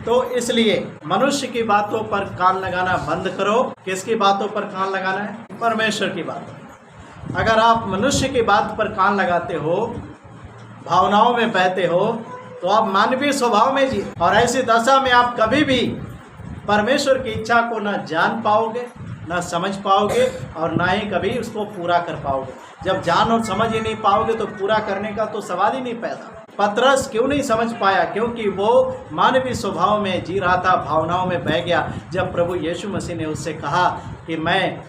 तो इसलिए मनुष्य की बातों पर कान लगाना बंद करो। किसकी बातों पर कान लगाना है? परमेश्वर की बातों। अगर आप मनुष्य की बात पर कान लगाते हो, भावनाओं में बहते हो, तो आप मानवीय स्वभाव में जी, और ऐसी दशा में आप कभी भी परमेश्वर की इच्छा को न जान पाओगे, न समझ पाओगे, और ना ही कभी उसको पूरा कर पाओगे। जब जान और समझ ही नहीं पाओगे तो पूरा करने का तो सवाल ही नहीं पैदा। पतरस क्यों नहीं समझ पाया? क्योंकि वो मानवीय स्वभाव में जी रहा था, भावनाओं में बह गया। जब प्रभु यीशु मसीह ने उससे कहा कि मैं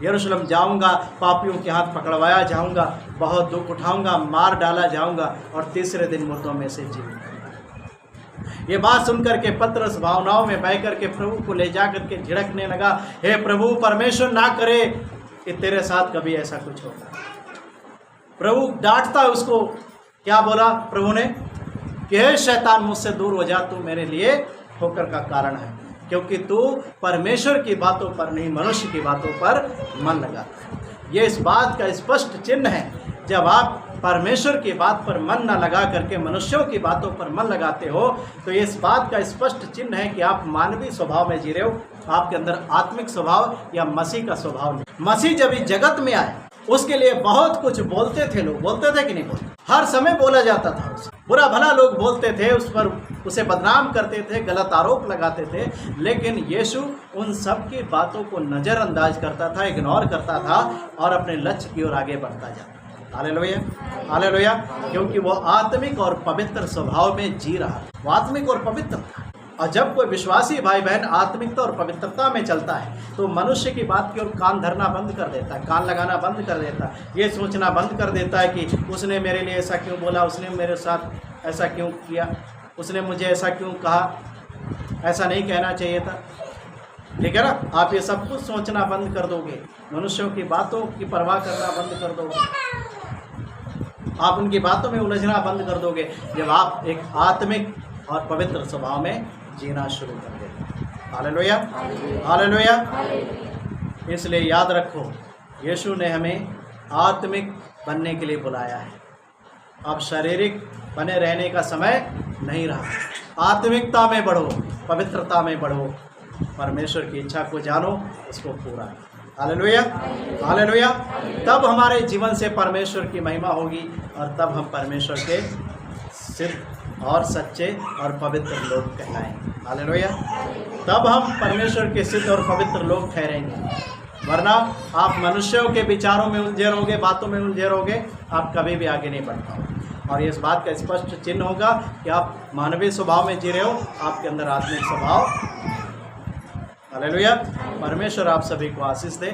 यरूशलेम जाऊंगा, पापियों के हाथ पकड़वाया जाऊंगा, बहुत दुख उठाऊंगा, मार डाला जाऊंगा और तीसरे दिन मुर्दों में से जीऊंगा। ये बात सुनकर के पतरस भावनाओं में बह करके प्रभु को ले जा करके झिड़कने लगा, हे प्रभु, परमेश्वर ना करे कि तेरे साथ कभी ऐसा कुछ होगा। प्रभु डांटता उसको। क्या बोला प्रभु ने? कि हे शैतान, मुझसे दूर हो जा, तू मेरे लिए ठोकर का कारण है, क्योंकि तू परमेश्वर की बातों पर नहीं, मनुष्य की बातों पर मन लगाता है। ये इस बात का स्पष्ट चिन्ह है। जब आप परमेश्वर की बात पर मन न लगा करके मनुष्यों की बातों पर मन लगाते हो, तो ये इस बात का स्पष्ट चिन्ह है कि आप मानवीय स्वभाव में जी रहे हो। आपके अंदर आत्मिक स्वभाव या मसीह का स्वभाव नहीं। मसीह जब इस जगत में आए, उसके लिए बहुत कुछ बोलते थे लोग। बोलते थे कि नहीं बोलते? हर समय बोला जाता था उसे। बुरा भला लोग बोलते थे, उस पर उसे बदनाम करते थे, गलत आरोप लगाते थे, लेकिन यीशु उन सब की बातों को नज़रअंदाज करता था, इग्नोर करता था और अपने लक्ष्य की ओर आगे बढ़ता जाता। Hallelujah, hallelujah. क्योंकि वो आत्मिक और पवित्र स्वभाव में जी रहा। वो आत्मिक और पवित्र था। और जब कोई विश्वासी भाई बहन आत्मिकता और पवित्रता में चलता है, तो मनुष्य की बात की ओर कान धरना बंद कर देता है, कान लगाना बंद कर देता है, ये सोचना बंद कर देता है कि उसने मेरे लिए ऐसा क्यों बोला, उसने मेरे साथ ऐसा क्यों किया, उसने मुझे ऐसा क्यों कहा, ऐसा नहीं कहना चाहिए था। ठीक है ना? आप ये सब कुछ सोचना बंद कर दोगे, मनुष्यों की बातों की परवाह करना बंद कर दोगे, आप उनकी बातों में उलझना बंद कर दोगे, जब आप एक आत्मिक और पवित्र स्वभाव में जीना शुरू कर देंगे। Hallelujah, hallelujah. इसलिए याद रखो, यीशु ने हमें आत्मिक बनने के लिए बुलाया है। अब शारीरिक बने रहने का समय नहीं रहा। आत्मिकता में बढ़ो, पवित्रता में बढ़ो, परमेश्वर की इच्छा को जानो, उसको पूरा। Hallelujah, hallelujah. तब हमारे जीवन से परमेश्वर की महिमा होगी और तब हम परमेश्वर के सिद्ध और सच्चे और पवित्र लोग कहलाएंगे। हालेलुया। तब हम परमेश्वर के सिद्ध और पवित्र लोग ठहरेंगे। वरना आप मनुष्यों के विचारों में उलझे रहोगे, बातों में उलझे रहोगे, आप कभी भी आगे नहीं बढ़ पाओगे। और इस बात का स्पष्ट चिन्ह होगा कि आप मानवीय स्वभाव में जी रहे हो, आपके अंदर आत्मिक स्वभाव। हालेलुया। परमेश्वर आप सभी को आशीष दे।